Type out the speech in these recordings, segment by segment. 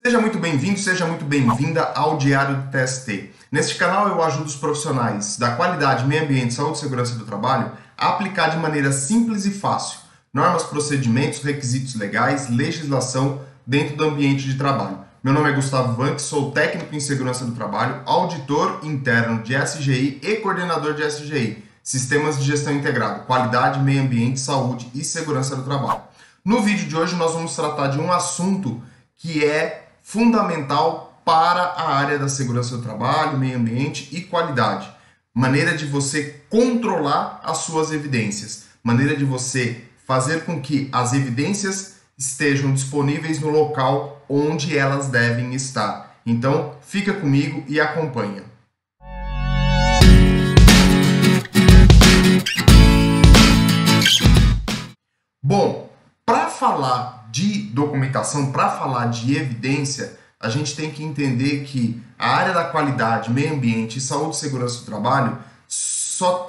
Seja muito bem-vindo, seja muito bem-vinda ao Diário do TST. Neste canal eu ajudo os profissionais da qualidade, meio ambiente, saúde e segurança do trabalho a aplicar de maneira simples e fácil normas, procedimentos, requisitos legais, legislação dentro do ambiente de trabalho. Meu nome é Gustavo Vanck, sou técnico em segurança do trabalho, auditor interno de SGI e coordenador de SGI, Sistemas de Gestão Integrado, Qualidade, Meio Ambiente, Saúde e Segurança do Trabalho. No vídeo de hoje nós vamos tratar de um assunto que é fundamental para a área da segurança do trabalho, meio ambiente e qualidade. Maneira de você controlar as suas evidências. Maneira de você fazer com que as evidências estejam disponíveis no local onde elas devem estar. Então, fica comigo e acompanha. Bom, para falar de documentação, para falar de evidência, a gente tem que entender que a área da qualidade, meio ambiente e saúde e segurança do trabalho só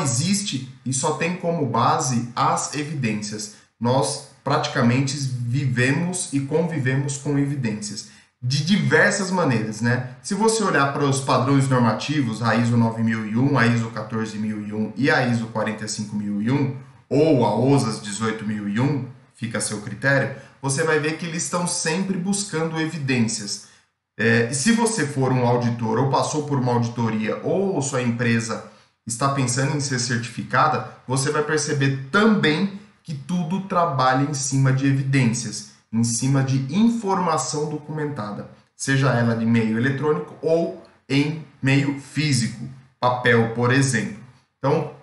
existe e só tem como base as evidências. Nós praticamente vivemos e convivemos com evidências de diversas maneiras, né? Se você olhar para os padrões normativos, a ISO 9001, a ISO 14001 e a ISO 45001, ou a OSAS 18001, fica a seu critério, você vai ver que eles estão sempre buscando evidências. Se você for um auditor ou passou por uma auditoria ou sua empresa está pensando em ser certificada, você vai perceber também que tudo trabalha em cima de evidências, em cima de informação documentada, seja ela de meio eletrônico ou em meio físico, papel, por exemplo. Então,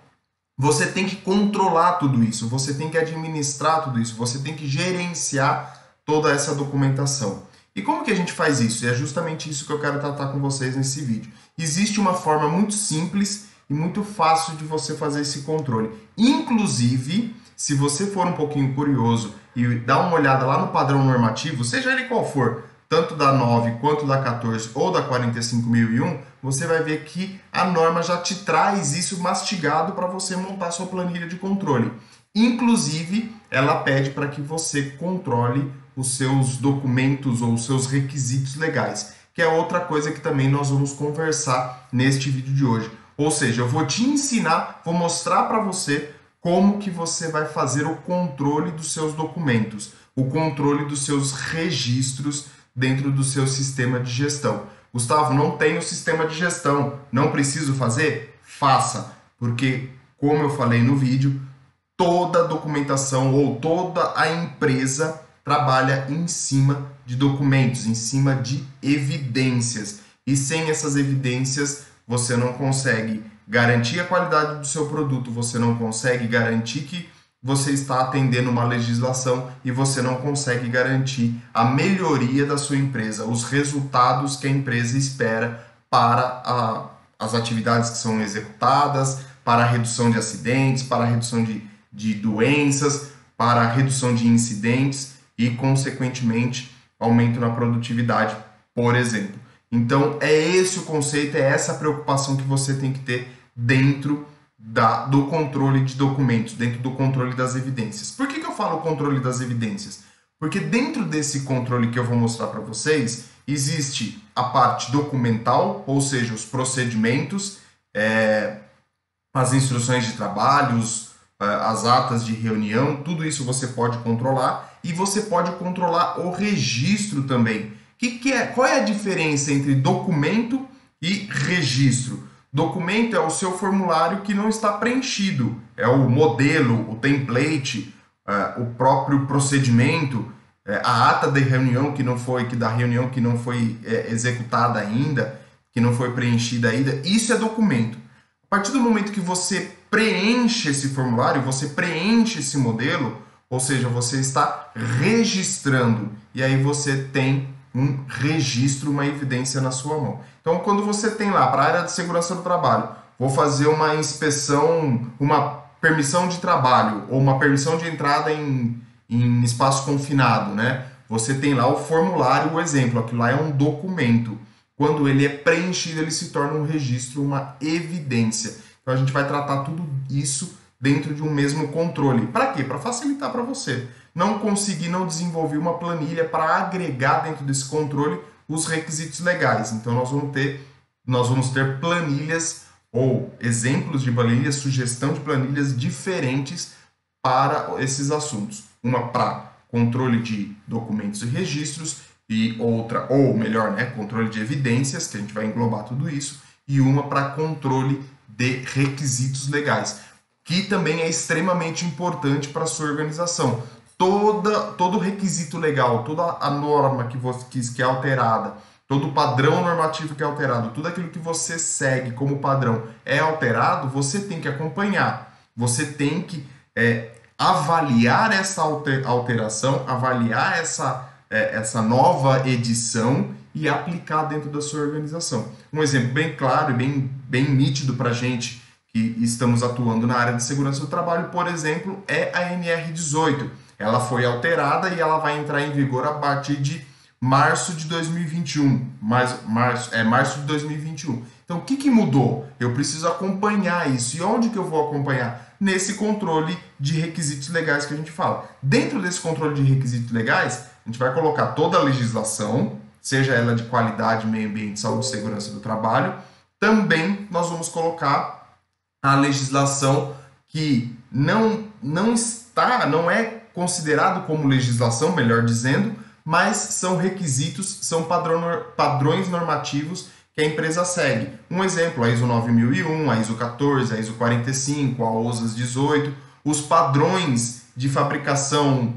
você tem que controlar tudo isso, você tem que administrar tudo isso, você tem que gerenciar toda essa documentação. E como que a gente faz isso? E é justamente isso que eu quero tratar com vocês nesse vídeo. Existe uma forma muito simples e muito fácil de você fazer esse controle. Inclusive, se você for um pouquinho curioso e dar uma olhada lá no padrão normativo, seja ele qual for, tanto da 9 quanto da 14 ou da 45001, você vai ver que a norma já te traz isso mastigado para você montar sua planilha de controle. Inclusive, ela pede para que você controle os seus documentos ou os seus requisitos legais, que é outra coisa que também nós vamos conversar neste vídeo de hoje. Ou seja, eu vou te ensinar, vou mostrar para você como que você vai fazer o controle dos seus documentos, o controle dos seus registros dentro do seu sistema de gestão. Gustavo, não tenho sistema de gestão, não preciso fazer? Faça, porque, como eu falei no vídeo, toda a documentação ou toda a empresa trabalha em cima de documentos, em cima de evidências. E sem essas evidências, você não consegue garantir a qualidade do seu produto, você não consegue garantir que você está atendendo uma legislação e você não consegue garantir a melhoria da sua empresa, os resultados que a empresa espera para as atividades que são executadas, para a redução de acidentes, para a redução de doenças, para a redução de incidentes e, consequentemente, aumento na produtividade, por exemplo. Então, é esse o conceito, é essa a preocupação que você tem que ter dentro do controle de documentos, dentro do controle das evidências. Por que eu falo controle das evidências? Porque dentro desse controle que eu vou mostrar para vocês, existe a parte documental, ou seja, os procedimentos, as instruções de trabalho, as atas de reunião, tudo isso você pode controlar e você pode controlar o registro também. Qual é a diferença entre documento e registro? Documento é o seu formulário que não está preenchido, é o modelo, o template, o próprio procedimento, a ata da reunião que não foi executada ainda, que não foi preenchida ainda, isso é documento. A partir do momento que você preenche esse formulário, você preenche esse modelo, ou seja, você está registrando, e aí você tem um registro, uma evidência na sua mão. Então, quando você tem lá para a área de segurança do trabalho, vou fazer uma inspeção, uma permissão de trabalho ou uma permissão de entrada em espaço confinado, né? Você tem lá o formulário, o exemplo, aquilo lá é um documento. Quando ele é preenchido, ele se torna um registro, uma evidência. Então, a gente vai tratar tudo isso dentro de um mesmo controle. Para quê? Para facilitar para você. não desenvolver uma planilha para agregar dentro desse controle os requisitos legais. Então nós vamos ter planilhas ou exemplos de planilhas, sugestão de planilhas diferentes para esses assuntos. Uma para controle de documentos e registros e outra, ou melhor, né, controle de evidências, que a gente vai englobar tudo isso, e uma para controle de requisitos legais, que também é extremamente importante para a sua organização. Todo requisito legal, toda a norma que é alterada, todo o padrão normativo que é alterado, tudo aquilo que você segue como padrão é alterado, você tem que acompanhar, você tem que avaliar essa alteração, avaliar essa nova edição e aplicar dentro da sua organização. Um exemplo bem claro e bem nítido para a gente que estamos atuando na área de segurança do trabalho, por exemplo, é a NR18. Ela foi alterada e ela vai entrar em vigor a partir de março de 2021. Março de 2021. Então, o que mudou? Eu preciso acompanhar isso. E onde que eu vou acompanhar? Nesse controle de requisitos legais que a gente fala. Dentro desse controle de requisitos legais, a gente vai colocar toda a legislação, seja ela de qualidade, meio ambiente, saúde e segurança do trabalho. Também nós vamos colocar a legislação que não é considerado como legislação, melhor dizendo, mas são requisitos, são padrões normativos que a empresa segue. Um exemplo, a ISO 9001, a ISO 14, a ISO 45, a OSAS 18, os padrões de fabricação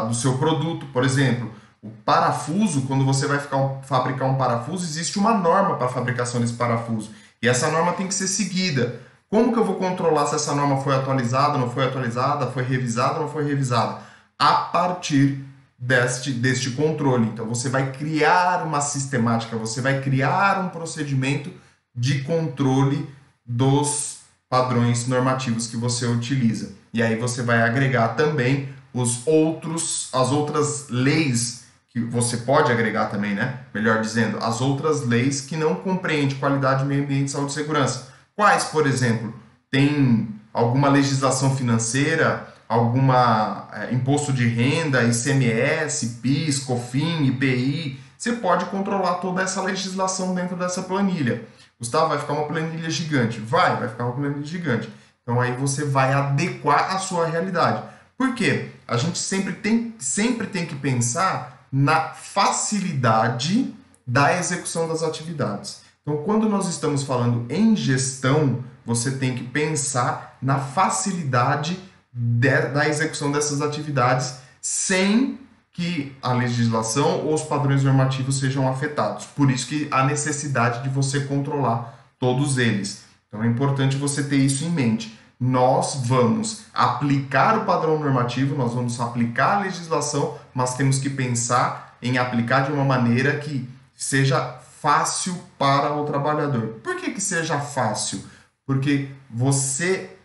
do seu produto, por exemplo, o parafuso, quando você vai fabricar um parafuso, existe uma norma para a fabricação desse parafuso, e essa norma tem que ser seguida. Como que eu vou controlar se essa norma foi atualizada, não foi atualizada, foi revisada ou não foi revisada? A partir deste controle. Então, você vai criar uma sistemática, você vai criar um procedimento de controle dos padrões normativos que você utiliza. E aí você vai agregar também as outras leis que você pode agregar também, né? Melhor dizendo, as outras leis que não compreendem qualidade, meio ambiente, saúde e segurança. Quais, por exemplo, tem alguma legislação financeira, imposto de renda, ICMS, PIS, COFINS, IPI. Você pode controlar toda essa legislação dentro dessa planilha. Gustavo, vai ficar uma planilha gigante? Vai ficar uma planilha gigante. Então aí você vai adequar a sua realidade. Por quê? A gente sempre tem que pensar na facilidade da execução das atividades. Então, quando nós estamos falando em gestão, você tem que pensar na facilidade da execução dessas atividades sem que a legislação ou os padrões normativos sejam afetados. Por isso que há necessidade de você controlar todos eles. Então, é importante você ter isso em mente. Nós vamos aplicar o padrão normativo, nós vamos aplicar a legislação, mas temos que pensar em aplicar de uma maneira que seja fácil para o trabalhador. Por que seja fácil? Porque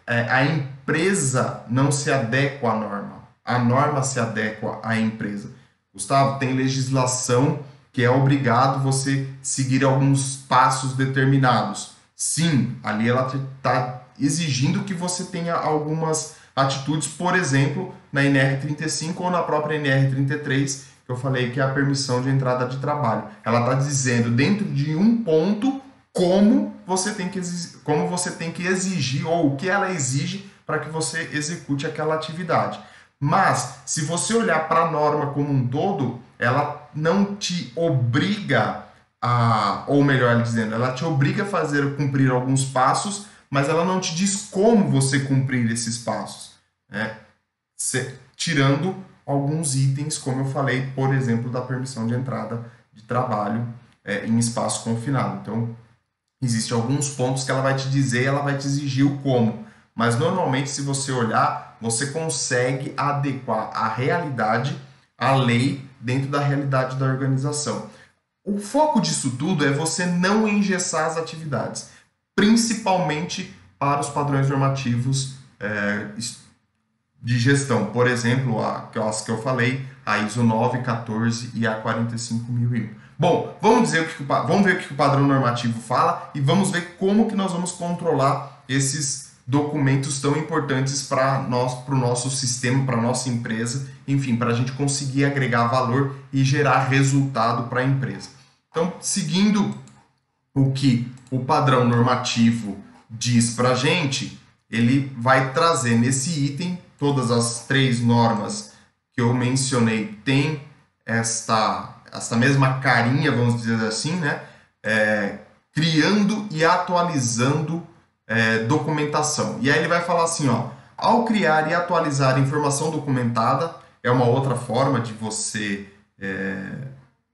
a empresa não se adequa à norma. A norma se adequa à empresa. Gustavo, tem legislação que é obrigado você seguir alguns passos determinados. Sim, ali ela está exigindo que você tenha algumas atitudes, por exemplo, na NR35 ou na própria NR33, que eu falei que é a permissão de entrada de trabalho. Ela está dizendo dentro de um ponto como você tem que exigir ou o que ela exige para que você execute aquela atividade. Mas se você olhar para a norma como um todo, ela não te obriga ou melhor dizendo, ela te obriga a cumprir alguns passos, mas ela não te diz como você cumprir esses passos, né? Tirando alguns itens, como eu falei, por exemplo, da permissão de entrada de trabalho em espaço confinado. Então, existem alguns pontos que ela vai te dizer, ela vai te exigir o como. Mas, normalmente, se você olhar, você consegue adequar a realidade, a lei, dentro da realidade da organização. O foco disso tudo é você não engessar as atividades, principalmente para os padrões normativos de gestão, por exemplo, as que eu falei, a ISO 9, 14 e a 45001. Bom, vamos ver o que o padrão normativo fala e vamos ver como que nós vamos controlar esses documentos tão importantes para o nosso sistema, para a nossa empresa, enfim, para a gente conseguir agregar valor e gerar resultado para a empresa. Então, seguindo o que o padrão normativo diz para a gente, ele vai trazer nesse item, todas as 3 normas que eu mencionei têm esta mesma carinha, vamos dizer assim, né? Criando e atualizando documentação. E aí ele vai falar assim, ó, ao criar e atualizar informação documentada, é uma outra forma de você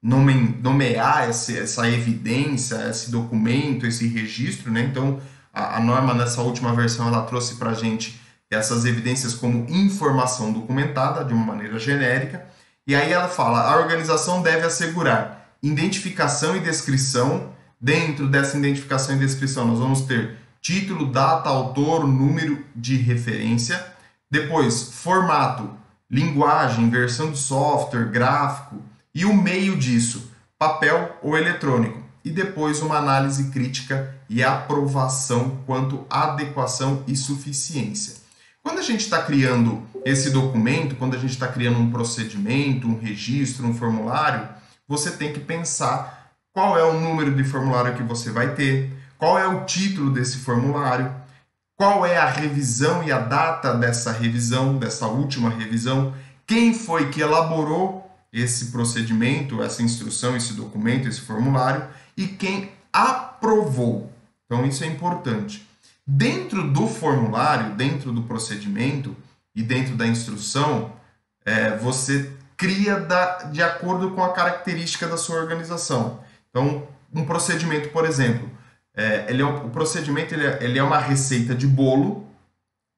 nomear essa evidência, esse documento, esse registro, né? Então, a norma nessa última versão, ela trouxe para a gente essas evidências como informação documentada, de uma maneira genérica. E aí ela fala, a organização deve assegurar identificação e descrição. Dentro dessa identificação e descrição, nós vamos ter título, data, autor, número de referência. Depois, formato, linguagem, versão de software, gráfico e o meio disso, papel ou eletrônico. E depois uma análise crítica e aprovação quanto à adequação e suficiência. Quando a gente está criando esse documento, quando a gente está criando um procedimento, um registro, um formulário, você tem que pensar qual é o número de formulário que você vai ter, qual é o título desse formulário, qual é a revisão e a data dessa revisão, dessa última revisão, quem foi que elaborou esse procedimento, essa instrução, esse documento, esse formulário e quem aprovou. Então isso é importante. Dentro do formulário, dentro do procedimento e dentro da instrução, você cria de acordo com a característica da sua organização. Então, um procedimento, por exemplo, o procedimento ele é uma receita de bolo,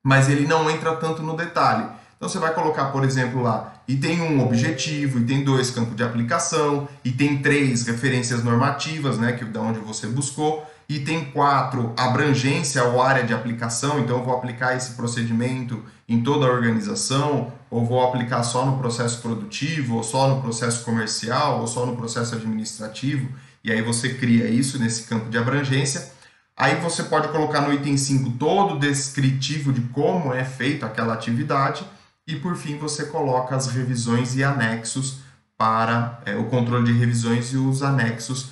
mas ele não entra tanto no detalhe. Então, você vai colocar, por exemplo, lá, item 1, objetivo, item 2, campo de aplicação, item 3, referências normativas, né, da onde você buscou, item 4, abrangência ou área de aplicação, então eu vou aplicar esse procedimento em toda a organização, ou vou aplicar só no processo produtivo, ou só no processo comercial, ou só no processo administrativo, e aí você cria isso nesse campo de abrangência. Aí você pode colocar no item 5 todo o descritivo de como é feita aquela atividade, e por fim você coloca as revisões e anexos para o controle de revisões e os anexos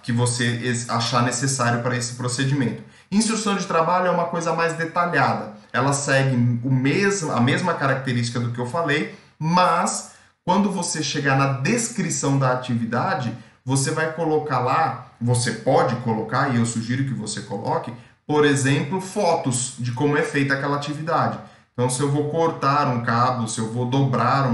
que você achar necessário para esse procedimento. Instrução de trabalho é uma coisa mais detalhada. Ela segue a mesma característica do que eu falei, mas quando você chegar na descrição da atividade, você vai colocar lá, você pode colocar, e eu sugiro que você coloque, por exemplo, fotos de como é feita aquela atividade. Então, se eu vou cortar um cabo, se eu vou dobrar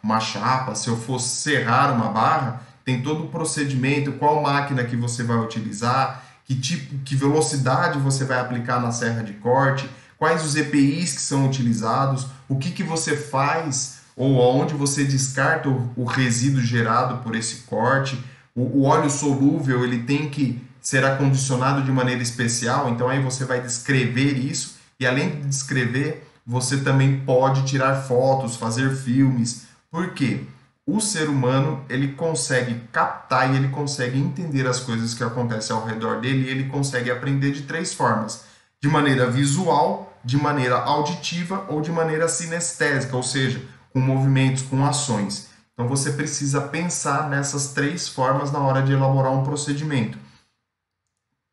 uma chapa, se eu for serrar uma barra, tem todo o procedimento, qual máquina que você vai utilizar, que velocidade você vai aplicar na serra de corte, quais os EPIs que são utilizados, o que você faz ou onde você descarta o resíduo gerado por esse corte. O óleo solúvel ele tem que ser acondicionado de maneira especial, então aí você vai descrever isso e além de descrever, você também pode tirar fotos, fazer filmes. Por quê? O ser humano ele consegue captar e ele consegue entender as coisas que acontecem ao redor dele e ele consegue aprender de 3 formas. De maneira visual, de maneira auditiva ou de maneira sinestésica, ou seja, com movimentos, com ações. Então você precisa pensar nessas 3 formas na hora de elaborar um procedimento.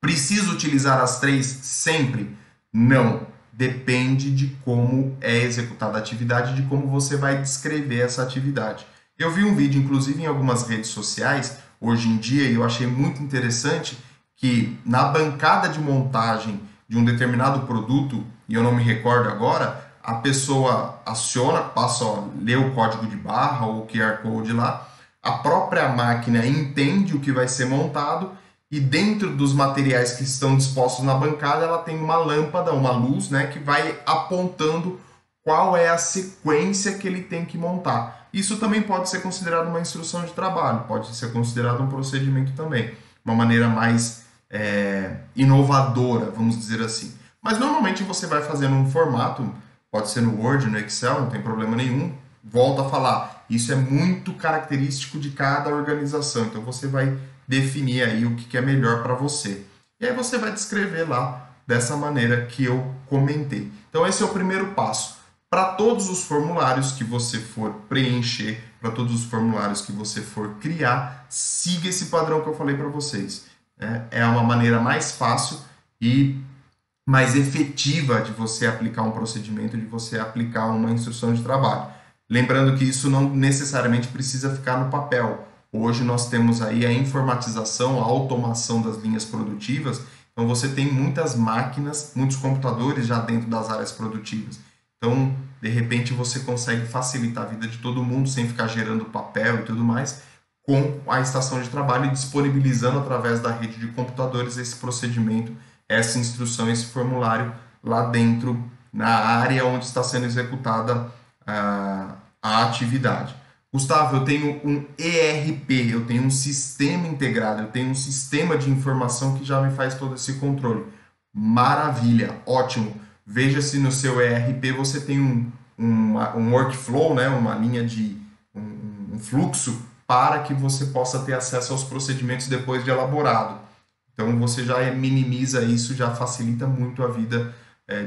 Precisa utilizar as 3 sempre? Não. Depende de como é executada a atividade, de como você vai descrever essa atividade. Eu vi um vídeo, inclusive, em algumas redes sociais, hoje em dia, e eu achei muito interessante que na bancada de montagem de um determinado produto, e eu não me recordo agora, a pessoa aciona, passa a ler o código de barra ou o QR Code lá, a própria máquina entende o que vai ser montado e dentro dos materiais que estão dispostos na bancada, ela tem uma lâmpada, uma luz, né, que vai apontando qual é a sequência que ele tem que montar. Isso também pode ser considerado uma instrução de trabalho, pode ser considerado um procedimento também, uma maneira mais inovadora, vamos dizer assim. Mas normalmente você vai fazendo um formato, pode ser no Word, no Excel, não tem problema nenhum. Volto a falar, isso é muito característico de cada organização, então você vai definir aí o que é melhor para você. E aí você vai descrever lá dessa maneira que eu comentei. Então esse é o primeiro passo. Para todos os formulários que você for preencher, para todos os formulários que você for criar, siga esse padrão que eu falei para vocês. É uma maneira mais fácil e mais efetiva de você aplicar um procedimento, de você aplicar uma instrução de trabalho. Lembrando que isso não necessariamente precisa ficar no papel. Hoje nós temos aí a informatização, a automação das linhas produtivas, então você tem muitas máquinas, muitos computadores já dentro das áreas produtivas. Então, de repente, você consegue facilitar a vida de todo mundo sem ficar gerando papel e tudo mais, com a estação de trabalho e disponibilizando através da rede de computadores esse procedimento, essa instrução, esse formulário lá dentro, na área onde está sendo executada a atividade. Gustavo, eu tenho um ERP, eu tenho um sistema integrado, eu tenho um sistema de informação que já me faz todo esse controle. Maravilha, ótimo. Veja se no seu ERP você tem um workflow, né? Uma linha de um fluxo para que você possa ter acesso aos procedimentos depois de elaborado. Então você já minimiza isso, já facilita muito a vida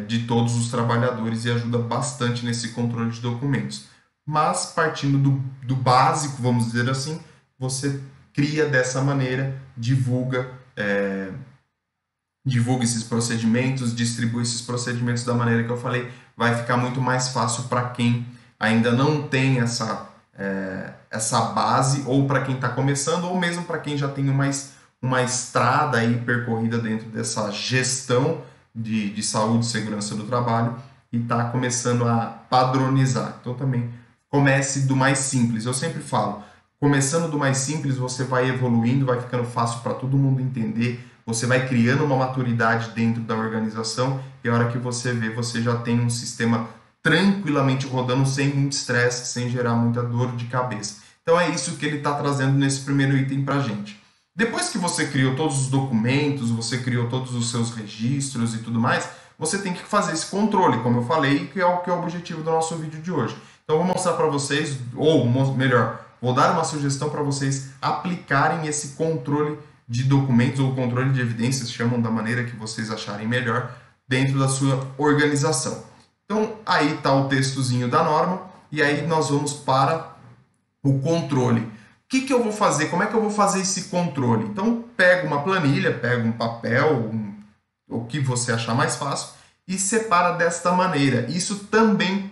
de todos os trabalhadores e ajuda bastante nesse controle de documentos. Mas partindo do básico, vamos dizer assim, você cria dessa maneira, divulga esses procedimentos, distribui esses procedimentos da maneira que eu falei, vai ficar muito mais fácil para quem ainda não tem essa base, ou para quem está começando, ou mesmo para quem já tem uma estrada aí percorrida dentro dessa gestão de saúde e segurança do trabalho e está começando a padronizar. Então também comece do mais simples. Eu sempre falo, começando do mais simples, você vai evoluindo, vai ficando fácil para todo mundo entender, você vai criando uma maturidade dentro da organização e a hora que você vê, você já tem um sistema tranquilamente rodando, sem muito estresse, sem gerar muita dor de cabeça. Então é isso que ele está trazendo nesse primeiro item para a gente. Depois que você criou todos os documentos, você criou todos os seus registros e tudo mais, você tem que fazer esse controle, como eu falei, que é o objetivo do nosso vídeo de hoje. Então eu vou mostrar para vocês, ou melhor, vou dar uma sugestão para vocês aplicarem esse controle de documentos ou controle de evidências, chamam da maneira que vocês acharem melhor, dentro da sua organização. Então aí está o textozinho da norma e aí nós vamos para o controle. O que eu vou fazer? Como é que eu vou fazer esse controle? Então pega uma planilha, pega um papel, o que você achar mais fácil e separa desta maneira. Isso também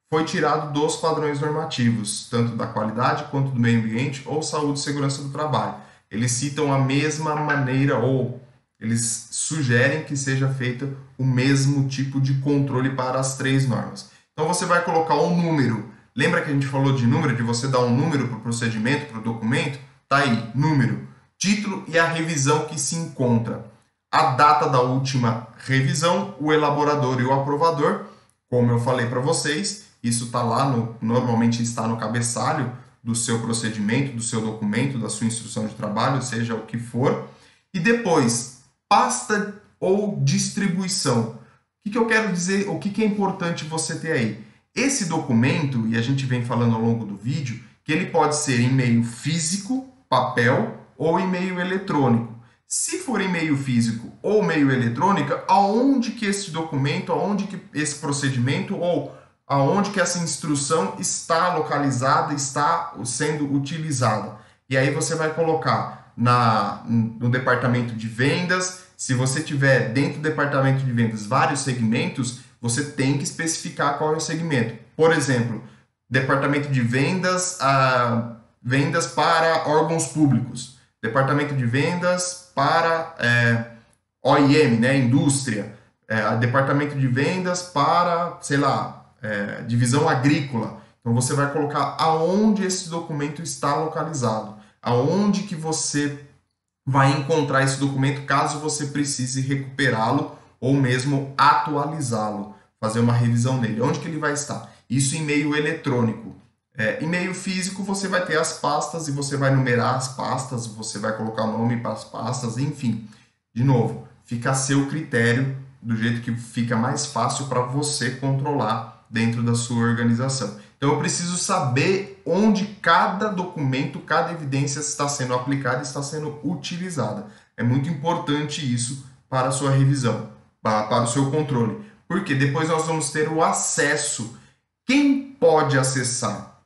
foi tirado dos padrões normativos, tanto da qualidade quanto do meio ambiente ou saúde e segurança do trabalho. Eles citam a mesma maneira ou eles sugerem que seja feito o mesmo tipo de controle para as três normas. Então você vai colocar um número. Lembra que a gente falou de número, de você dar um número para o procedimento, para o documento? Tá aí, número, título e a revisão que se encontra. A data da última revisão, o elaborador e o aprovador, como eu falei para vocês, isso está lá, normalmente está no cabeçalho do seu procedimento, do seu documento, da sua instrução de trabalho, seja o que for. E depois, pasta ou distribuição. O que eu quero dizer, o que é importante você ter aí? Esse documento, e a gente vem falando ao longo do vídeo, que ele pode ser em meio físico, papel, ou em meio eletrônico. Se for em meio físico ou meio eletrônico, aonde que esse documento, aonde que esse procedimento ou aonde que essa instrução está localizada, está sendo utilizada. E aí você vai colocar no departamento de vendas. Se você tiver dentro do departamento de vendas vários segmentos, você tem que especificar qual é o segmento. Por exemplo, departamento de vendas, vendas para órgãos públicos. Departamento de vendas para OIM, né, indústria. Departamento de vendas para, sei lá, divisão agrícola. Então você vai colocar aonde esse documento está localizado, aonde que você vai encontrar esse documento caso você precise recuperá-lo ou mesmo atualizá-lo, fazer uma revisão nele, onde que ele vai estar. Isso em meio eletrônico. Em meio físico você vai ter as pastas e você vai numerar as pastas, você vai colocar o nome para as pastas, enfim. De novo, fica a seu critério, do jeito que fica mais fácil para você controlar dentro da sua organização. Então eu preciso saber onde cada documento, cada evidência está sendo aplicada e está sendo utilizada. É muito importante isso para a sua revisão. para o seu controle. Porque depois nós vamos ter o acesso. Quem pode acessar?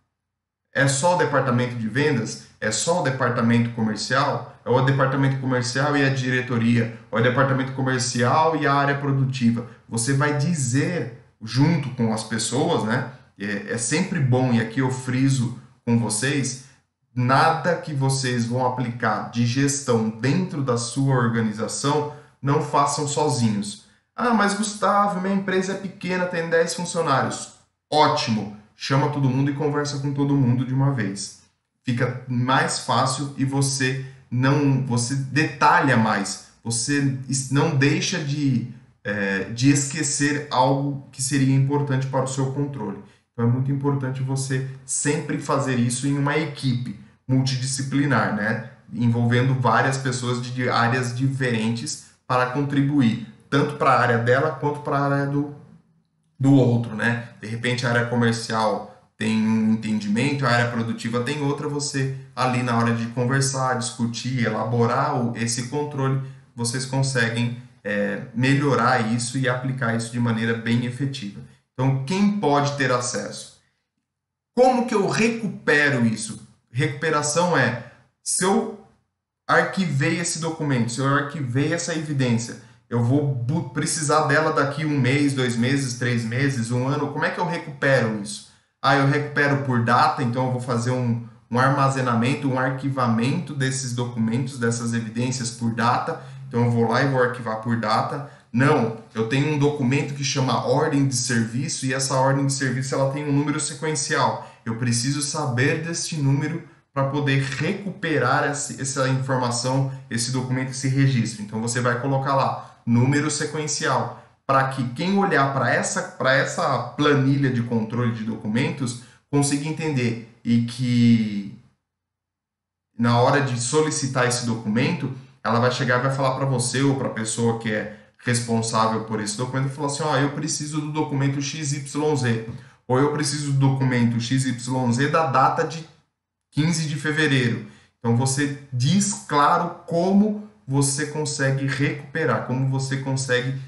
É só o departamento de vendas? É só o departamento comercial? É o departamento comercial e a diretoria? Ou é o departamento comercial e a área produtiva? Você vai dizer junto com as pessoas, né? É sempre bom, e aqui eu friso com vocês, nada que vocês vão aplicar de gestão dentro da sua organização, não façam sozinhos. Ah, mas Gustavo, minha empresa é pequena, tem 10 funcionários. Ótimo! Chama todo mundo e conversa com todo mundo de uma vez. Fica mais fácil e você detalha mais. Você não deixa de esquecer algo que seria importante para o seu controle. Então é muito importante você sempre fazer isso em uma equipe multidisciplinar, né? Envolvendo várias pessoas de áreas diferentes para contribuir, tanto para a área dela quanto para a área do outro, né? De repente a área comercial tem um entendimento, a área produtiva tem outra, você ali na hora de conversar, discutir, elaborar esse controle, vocês conseguem melhorar isso e aplicar isso de maneira bem efetiva. Então, quem pode ter acesso? Como que eu recupero isso? Recuperação é, se eu arquivei esse documento, se eu arquivei essa evidência, eu vou precisar dela daqui 1 mês, 2 meses, 3 meses, 1 ano, como é que eu recupero isso? Ah, eu recupero por data, então eu vou fazer um armazenamento, um arquivamento desses documentos, dessas evidências por data, então eu vou lá e vou arquivar por data. Não, eu tenho um documento que chama ordem de serviço e essa ordem de serviço ela tem um número sequencial. Eu preciso saber deste número para poder recuperar essa informação, esse documento, esse registro. Então você vai colocar lá, número sequencial, para que quem olhar para essa planilha de controle de documentos consiga entender e que na hora de solicitar esse documento, ela vai chegar e vai falar para você ou para a pessoa que é responsável por esse documento e falar assim, ó, eu preciso do documento XYZ, ou eu preciso do documento XYZ da data de 15 de fevereiro. Então você diz claro como você consegue recuperar, como você consegue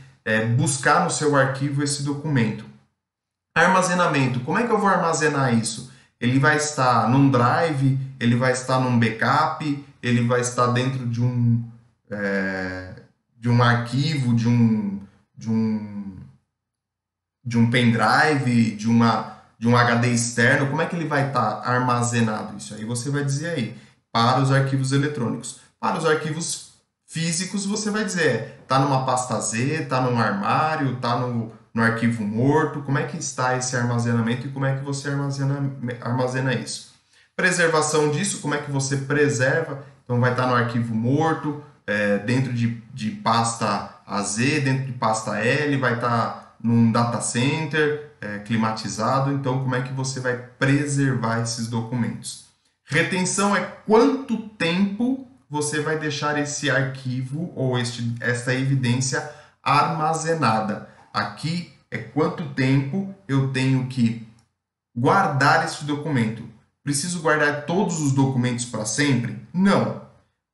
buscar no seu arquivo esse documento. Armazenamento, como é que eu vou armazenar isso? Ele vai estar num drive, ele vai estar num backup, ele vai estar dentro de um arquivo, de um pendrive, de um HD externo, como é que ele vai estar armazenado? Isso aí você vai dizer aí, para os arquivos eletrônicos. Para os arquivos físicos, você vai dizer, está numa pasta Z, está num armário, está no arquivo morto, como é que está esse armazenamento e como é que você armazena isso. Preservação disso, como é que você preserva? Então vai estar no arquivo morto, dentro de pasta AZ, dentro de pasta L, vai estar num data center climatizado. Então, como é que você vai preservar esses documentos? Retenção é quanto tempo você vai deixar esse arquivo ou esta evidência armazenada. Aqui é quanto tempo eu tenho que guardar esse documento. Preciso guardar todos os documentos para sempre? Não.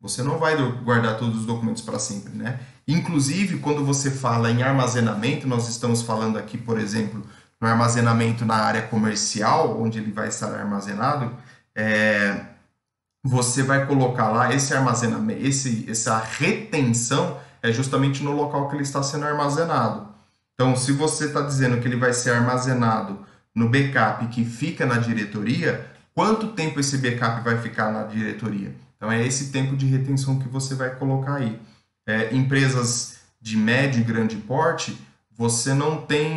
Você não vai guardar todos os documentos para sempre, né? Inclusive, quando você fala em armazenamento, nós estamos falando aqui, por exemplo, no armazenamento na área comercial, onde ele vai estar armazenado, você vai colocar lá esse armazenamento, essa retenção é justamente no local que ele está sendo armazenado. Então, se você está dizendo que ele vai ser armazenado no backup que fica na diretoria, quanto tempo esse backup vai ficar na diretoria? Então, é esse tempo de retenção que você vai colocar aí. Empresas de médio e grande porte, você não tem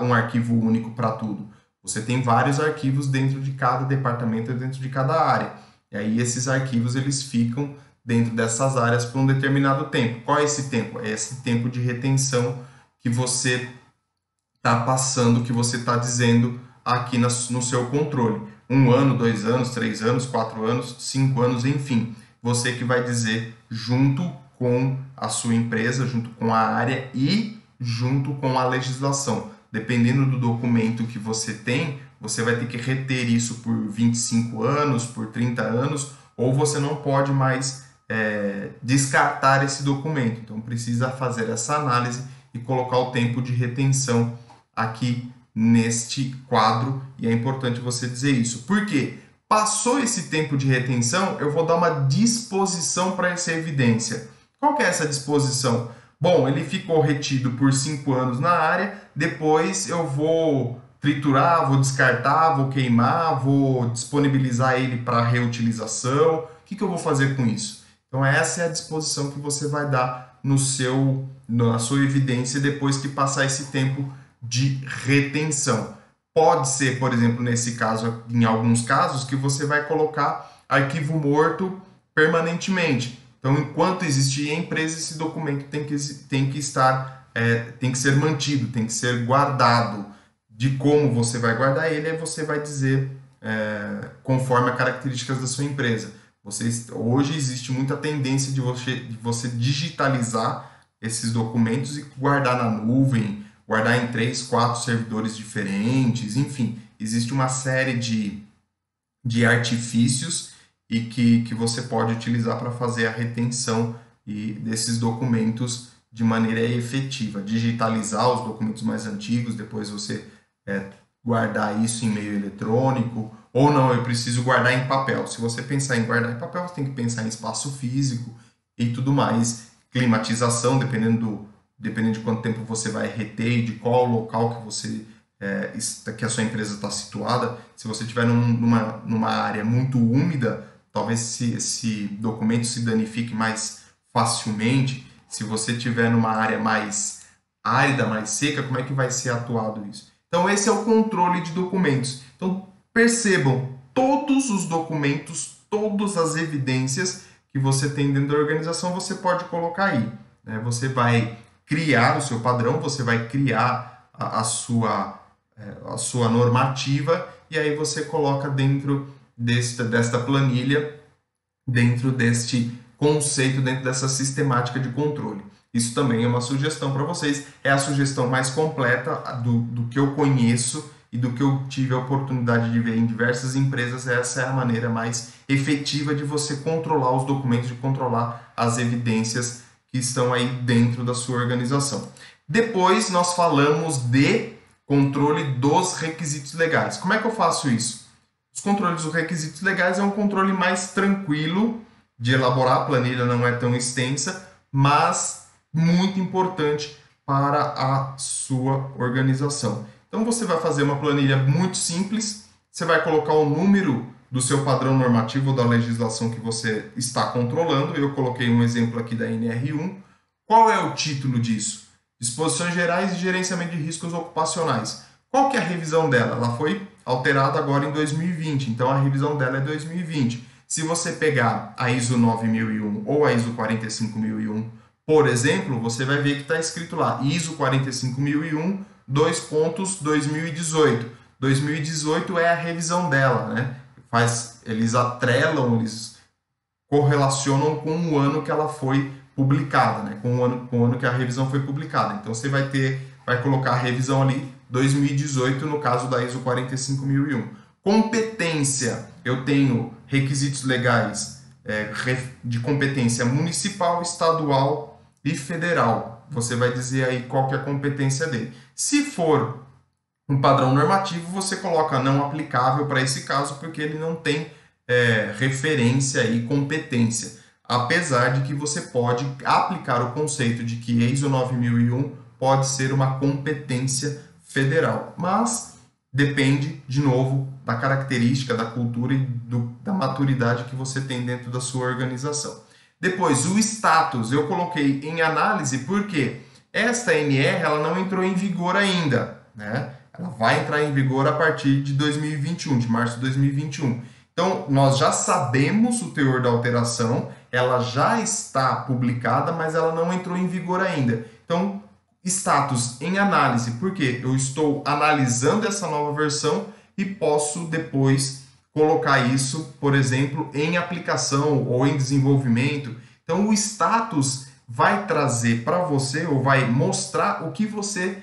um arquivo único para tudo. Você tem vários arquivos dentro de cada departamento, dentro de cada área. E aí esses arquivos eles ficam dentro dessas áreas por um determinado tempo. Qual é esse tempo? É esse tempo de retenção que você está passando, que você está dizendo aqui no seu controle. 1 ano, 2 anos, 3 anos, 4 anos, 5 anos, enfim. Você que vai dizer junto com a sua empresa, junto com a área e junto com a legislação. Dependendo do documento que você tem, você vai ter que reter isso por 25 anos, por 30 anos, ou você não pode mais descartar esse documento. Então, precisa fazer essa análise e colocar o tempo de retenção aqui neste quadro, e é importante você dizer isso. Por quê? Passou esse tempo de retenção, eu vou dar uma disposição para essa evidência. Qual que é essa disposição? Bom, ele ficou retido por 5 anos na área, depois eu vou triturar, vou descartar, vou queimar, vou disponibilizar ele para reutilização. O que eu vou fazer com isso? Então essa é a disposição que você vai dar na sua evidência depois que passar esse tempo de retenção. Pode ser, por exemplo, nesse caso, em alguns casos, que você vai colocar arquivo morto permanentemente. Então, enquanto existir a empresa, esse documento tem que ser mantido, tem que ser guardado. De como você vai guardar ele, aí você vai dizer conforme as características da sua empresa. Hoje existe muita tendência de você digitalizar esses documentos e guardar na nuvem, guardar em 3, 4 servidores diferentes, enfim, existe uma série de artifícios e que você pode utilizar para fazer a retenção desses documentos de maneira efetiva. Digitalizar os documentos mais antigos, depois você guardar isso em meio eletrônico, ou não, eu preciso guardar em papel. Se você pensar em guardar em papel, você tem que pensar em espaço físico e tudo mais. Climatização, dependendo de quanto tempo você vai reter e de qual local que a sua empresa está situada. Se você estiver numa área muito úmida, talvez esse documento se danifique mais facilmente. Se você estiver numa área mais árida, mais seca, como é que vai ser atuado isso? Então esse é o controle de documentos. Então percebam, todos os documentos, todas as evidências que você tem dentro da organização, você pode colocar aí. Né? Você vai criar o seu padrão, você vai criar a sua normativa, e aí você coloca dentro desta planilha, dentro deste conceito, dentro dessa sistemática de controle. Isso também é uma sugestão para vocês, é a sugestão mais completa do que eu conheço e do que eu tive a oportunidade de ver em diversas empresas. Essa é a maneira mais efetiva de você controlar os documentos, de controlar as evidências que estão aí dentro da sua organização. Depois nós falamos de controle dos requisitos legais. Como é que eu faço isso? Os controles dos requisitos legais é um controle mais tranquilo de elaborar, a planilha não é tão extensa, mas muito importante para a sua organização. Então você vai fazer uma planilha muito simples, você vai colocar o número do seu padrão normativo ou da legislação que você está controlando. Eu coloquei um exemplo aqui da NR1. Qual é o título disso? Disposições Gerais de Gerenciamento de Riscos Ocupacionais. Qual que é a revisão dela? Ela foi alterada agora em 2020, então a revisão dela é 2020. Se você pegar a ISO 9001 ou a ISO 45001, por exemplo, você vai ver que está escrito lá, ISO 45001, 2018. 2018 é a revisão dela, né? Eles atrelam, eles correlacionam com o ano que ela foi publicada, né? Com o ano que a revisão foi publicada. Então você vai colocar a revisão ali 2018 no caso da ISO 45001. Competência, eu tenho requisitos legais de competência municipal, estadual e federal. Você vai dizer aí qual que é a competência dele. Se for um padrão normativo, você coloca não aplicável para esse caso, porque ele não tem referência e competência. Apesar de que você pode aplicar o conceito de que ISO 9001 pode ser uma competência federal, mas depende, de novo, da característica, da cultura e da maturidade que você tem dentro da sua organização. Depois, o status, eu coloquei em análise porque esta NR ela não entrou em vigor ainda, né? Ela vai entrar em vigor a partir de 2021, de março de 2021. Então, nós já sabemos o teor da alteração, ela já está publicada, mas ela não entrou em vigor ainda. Então, status em análise, porque eu estou analisando essa nova versão e posso depois colocar isso, por exemplo, em aplicação ou em desenvolvimento. Então, o status vai trazer para você, ou vai mostrar o que você,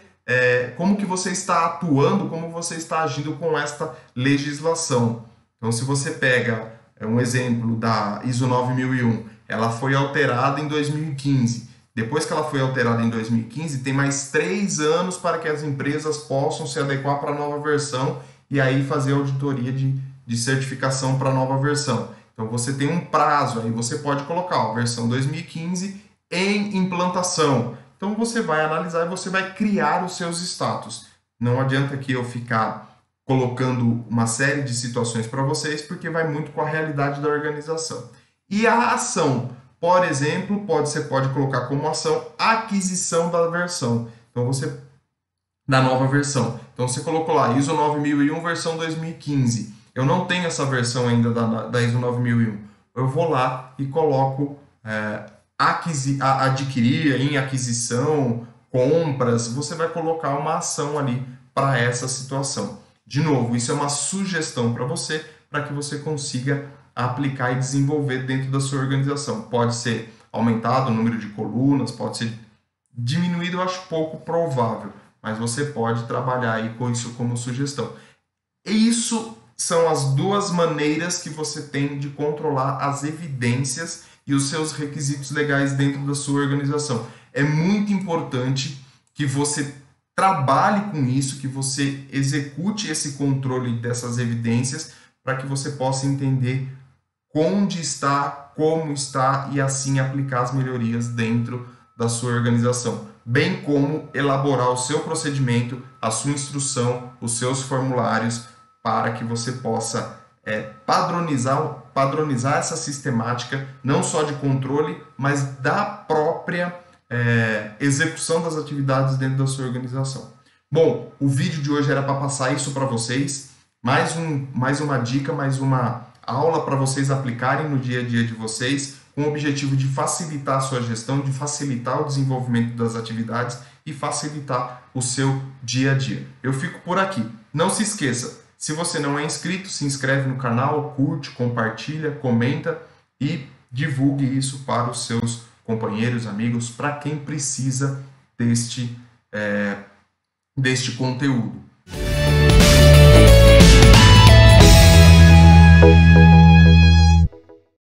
como que você está atuando, como você está agindo com esta legislação. Então, se você pega um exemplo da ISO 9001, ela foi alterada em 2015. Depois que ela foi alterada em 2015, tem mais 3 anos para que as empresas possam se adequar para a nova versão e aí fazer auditoria de certificação para a nova versão. Então você tem um prazo, aí você pode colocar a versão 2015 em implantação. Então você vai analisar e você vai criar os seus status. Não adianta que eu ficar colocando uma série de situações para vocês, porque vai muito com a realidade da organização. E a ação, por exemplo, você pode colocar como ação a aquisição da versão. Então você da nova versão. Então você colocou lá ISO 9001 versão 2015. Eu não tenho essa versão ainda da ISO 9001. Eu vou lá e coloco adquirir em aquisição, compras. Você vai colocar uma ação ali para essa situação. De novo, isso é uma sugestão para você, para que você consiga aplicar e desenvolver dentro da sua organização. Pode ser aumentado o número de colunas, pode ser diminuído, eu acho pouco provável, mas você pode trabalhar aí com isso como sugestão. E isso são as duas maneiras que você tem de controlar as evidências e os seus requisitos legais dentro da sua organização. É muito importante que você trabalhe com isso, que você execute esse controle dessas evidências para que você possa entender onde está, como está e assim aplicar as melhorias dentro da sua organização, bem como elaborar o seu procedimento, a sua instrução, os seus formulários para que você possa padronizar essa sistemática, não só de controle, mas da própria execução das atividades dentro da sua organização. Bom, o vídeo de hoje era para passar isso para vocês, mais uma dica, mais uma aula para vocês aplicarem no dia a dia de vocês, com o objetivo de facilitar a sua gestão, de facilitar o desenvolvimento das atividades e facilitar o seu dia a dia. Eu fico por aqui. Não se esqueça, se você não é inscrito, se inscreve no canal, curte, compartilha, comenta e divulgue isso para os seus companheiros, amigos, para quem precisa deste conteúdo.